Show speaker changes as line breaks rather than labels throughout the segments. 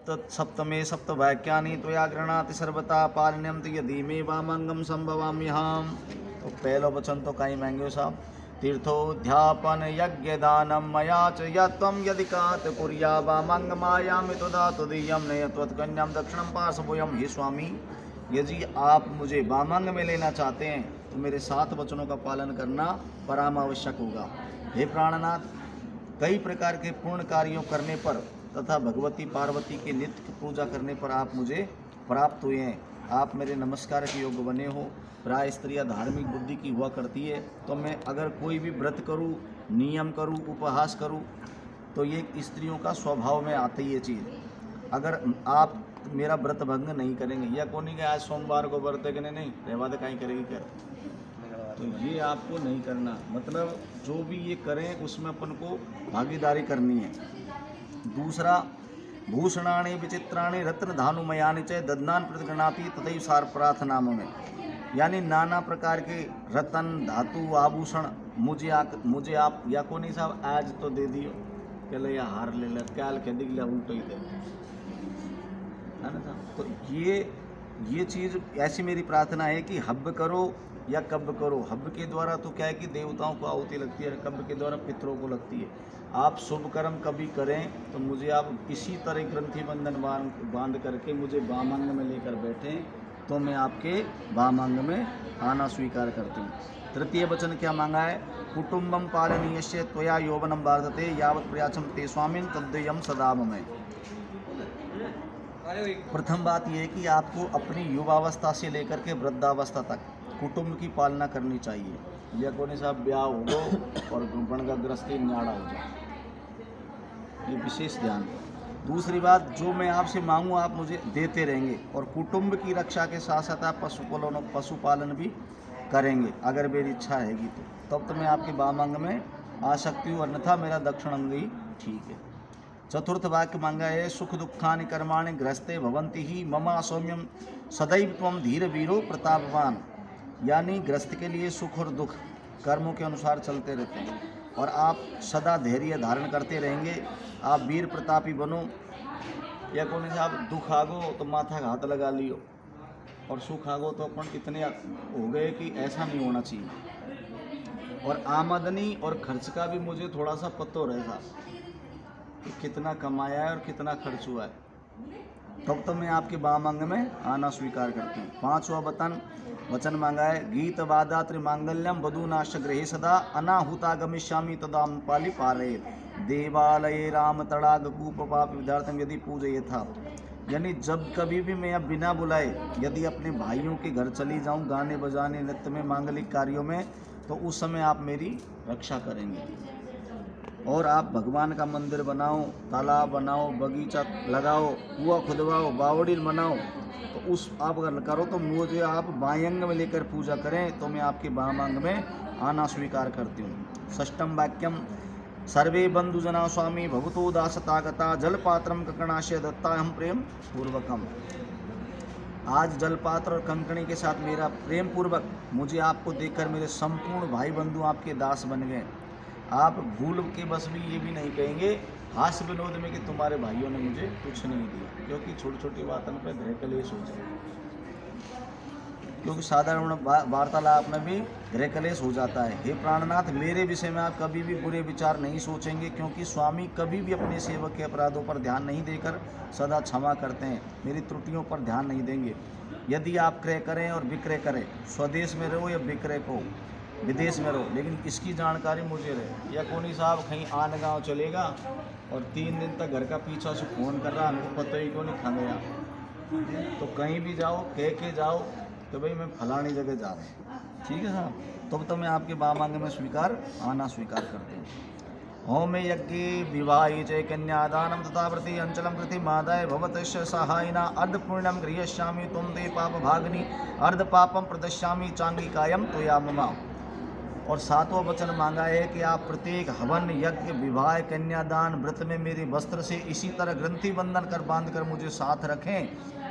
सप्तमे सप्तवाक्यानि त्वया गृह्णाति सर्वथा पालनीयं यदि मे वामंगम संभवाम्यहम्। तो पहला वचन तो कहीं मांगे साहब, तीर्थोध्यापन यज्ञ दानम मया च यत्वं यदि कात कुर्या वामंगमायामि तदा तदीयं नय त्वत्कन्याम दक्षिणम पार्श्वोयम। हे स्वामी, यदि आप मुझे वामंग में लेना चाहते हैं तो मेरे 7 वचनों का पालन करना परम आवश्यक होगा। हे प्राणनाथ, कई प्रकार के पूर्ण कार्यों करने पर तथा भगवती पार्वती के नित्य पूजा करने पर आप मुझे प्राप्त हुए हैं। आप मेरे नमस्कार के योग्य बने हो। प्राय स्त्रियाँ धार्मिक बुद्धि की हुआ करती है, तो मैं अगर कोई भी व्रत करूं, नियम करूं, उपहास करूं, तो ये स्त्रियों का स्वभाव में आती है चीज़। अगर आप मेरा व्रत भंग नहीं करेंगे, या कौन नहीं कि आज सोमवार को व्रत है कि नहीं, रहवा दे कहीं करेगी क्या, तो ये आपको नहीं करना। मतलब जो भी ये करें उसमें अपन को भागीदारी करनी है। दूसरा, भूषणानि विचित्राणि रत्न धानुमयानि च ददनान प्रतिगृह्णाति तथैव सार प्रार्थनाम में, यानी नाना प्रकार के रतन धातु आभूषण मुझे आप या को नहीं साहब आज तो दे दियो, कल या हार ले ले, क्या कह दी उल्टा ही दे, है ना साहब। तो ये चीज़ ऐसी मेरी प्रार्थना है कि हब्ब करो या कब्ब करो। हब्ब के द्वारा तो क्या है कि देवताओं को आहुति लगती है, कब्ब के द्वारा पितरों को लगती है। आप शुभ कर्म कभी करें तो मुझे आप इसी तरह ग्रंथि बंधन बांध करके मुझे वामांग में लेकर बैठें, तो मैं आपके वामांग में आना स्वीकार करती हूँ। तृतीय वचन क्या मांगा है, कुटुंबम पालनीयस्य त्वया यौवनम वर्धते यावत् प्रयासम ते स्वामिन तद्देयम सदा मम। प्रथम बात यह है कि आपको अपनी युवावस्था से लेकर के वृद्धावस्था तक कुटुंब की पालना करनी चाहिए। या कोने साहब ब्याह हो और बनगा गृहस्थी न्याड़ा हो जाए, ये विशेष ध्यान दें। दूसरी बात, जो मैं आपसे मांगूँ आप मुझे देते रहेंगे, और कुटुंब की रक्षा के साथ साथ आप पशुपालन भी करेंगे अगर मेरी इच्छा रहेगी तब तो मैं आपके वामांग में आ सकती हूँ, अन्यथा मेरा दक्षिण अंग ही ठीक है। चतुर्थ वाक्य मांगा है, सुख दुखानि कर्माणि गृहस्थे भवन्ति ही ममा सौम्यम सदैव त्वं धीर वीरो प्रतापवान, यानी गृहस्थ के लिए सुख और दुख कर्मों के अनुसार चलते रहते हैं और आप सदा धैर्य धारण करते रहेंगे। आप वीर प्रतापी बनो। या कौन से आप दुख आगो तो माथा का हाथ लगा लियो, और सुख आगो तो अपन इतने हो गए कि ऐसा नहीं होना चाहिए। और आमदनी और खर्च का भी मुझे थोड़ा सा पतो रहेगा कि कितना कमाया है और कितना खर्च हुआ है, तब तो मैं आपके वामांग में आना स्वीकार करती हूँ। 5वां वचन मांगा है, गीत वादा त्रिमांगल्यम वधूनाश गृहे सदा अनाहुता गमिष्यामि तदा पाली पारे देवालये राम तड़ाग कूप पाप विद्यार्थम यदि पूजये था। यानी जब कभी भी मैं अब बिना बुलाए यदि अपने भाइयों के घर चली जाऊं गाने बजाने नृत्य में मांगलिक कार्यों में, तो उस समय आप मेरी रक्षा करेंगे। और आप भगवान का मंदिर बनाओ, तालाब बनाओ, बगीचा लगाओ, कुआं खुदवाओ, बावड़ी बनाओ, तो उस आप अगर करो तो मुझे आप बायंग में लेकर पूजा करें, तो मैं आपके वामांग में आना स्वीकार करती हूँ। षष्ठम वाक्यम, सर्वे बंधुजना स्वामी भवतो दासतागता जलपात्रम ककणाशय दत्ता हम प्रेम पूर्वकम। आज जलपात्र और कंकणी के साथ मेरा प्रेम पूर्वक मुझे आपको देखकर मेरे संपूर्ण भाई बंधु आपके दास बन गए। आप भूल के बस भी ये भी नहीं कहेंगे हास्य विनोद में कि तुम्हारे भाइयों ने मुझे कुछ नहीं दिया, क्योंकि छोटी छोटी बातों पर गृह कलेश हो जाए, क्योंकि साधारण वार्तालाप में भी गृह कलेश हो जाता है। हे प्राणनाथ, मेरे विषय में आप कभी भी बुरे विचार नहीं सोचेंगे, क्योंकि स्वामी कभी भी अपने सेवक के अपराधों पर ध्यान नहीं देकर सदा क्षमा करते हैं, मेरी त्रुटियों पर ध्यान नहीं देंगे। यदि आप क्रय करें और विक्रय करें, स्वदेश में रहो या विक्रय को विदेश में रहो, लेकिन इसकी जानकारी मुझे रहे। या कोनी साहब कहीं आन गाँव चलेगा और 3 दिन तक घर का पीछा से फ़ोन कर रहा, हमको पता ही को नहीं खा गया, तो कहीं भी जाओ कह के जाओ तो भाई मैं फलानी जगह जा रहा हूँ, ठीक है साहब, तो मैं आपके वामांग में आना स्वीकार करते हैं। होम यज्ञ विवाह च कन्यादानम तथा प्रति अंचलम कृति मादाय भवतश्य सहायना अर्ध पुण्यम गृह्यश्यामि तुम ते पाप भागनी अर्ध पापम प्रदश्यामि चांगिकायम त्वया मम। और 7वां वचन मांगा है कि आप प्रत्येक हवन यज्ञ विवाह कन्यादान व्रत में मेरे वस्त्र से इसी तरह ग्रंथि बंधन कर बांध कर मुझे साथ रखें।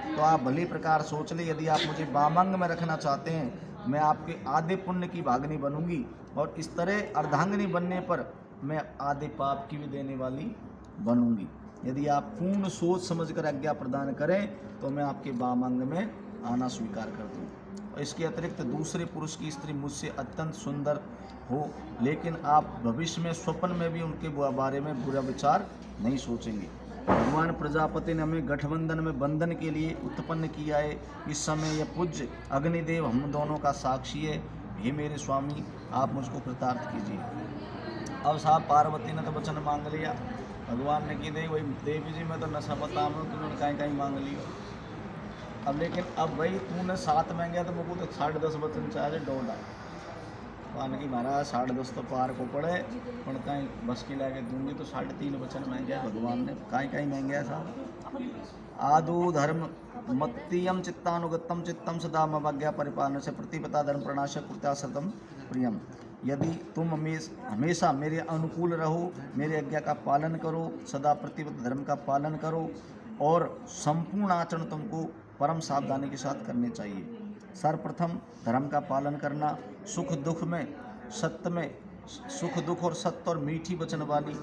तो आप भली प्रकार सोच ले, यदि आप मुझे वामांग में रखना चाहते हैं मैं आपके आधे पुण्य की भागनी बनूंगी, और इस तरह अर्धांगिनी बनने पर मैं आधे पाप की भी देने वाली बनूंगी। यदि आप पूर्ण सोच समझकर आज्ञा प्रदान करें तो मैं आपके वामांग में आना स्वीकार कर दूँ। और इसके अतिरिक्त दूसरे पुरुष की स्त्री मुझसे अत्यंत सुंदर हो, लेकिन आप भविष्य में स्वप्न में भी उनके बारे में बुरा विचार नहीं सोचेंगे। भगवान प्रजापति ने हमें गठबंधन में बंधन के लिए उत्पन्न किया है। इस समय यह पूज्य अग्निदेव हम दोनों का साक्षी है। हे मेरे स्वामी, आप मुझको कृतार्थ कीजिए। अब साहब पार्वती ने तो वचन मांग लिया, भगवान ने की दे वही देवी जी मैं तो नशा बता में तुमने कहीं कहीं मांग लियो। अब लेकिन अब भाई तूने 7 मांगे तो मुझको तो 10.5 वचन चाहिए डोडा। भगवान की महाराज 10.5 तो पार को पड़े पर कहीं बस की लाके दूंगी तो 3.5 वचन मांगे भगवान ने। कहीं कहीं मांगे साहब। आदो धर्म मत्तीयम चित्तानुगतम चित्तम सदा मवज्ञा परिपालन से प्रतिपदा धर्म प्रणाश कृत्या सतम प्रियम। यदि तुम हमेशा मेरे अनुकूल रहो, मेरे आज्ञा का पालन करो, सदा प्रतिपद धर्म का पालन करो और संपूर्ण आचरण तुमको परम सावधानी के साथ करने चाहिए। सर्वप्रथम धर्म का पालन करना, सुख दुख में सत्य में सुख दुख और सत्य और मीठी वचन वाली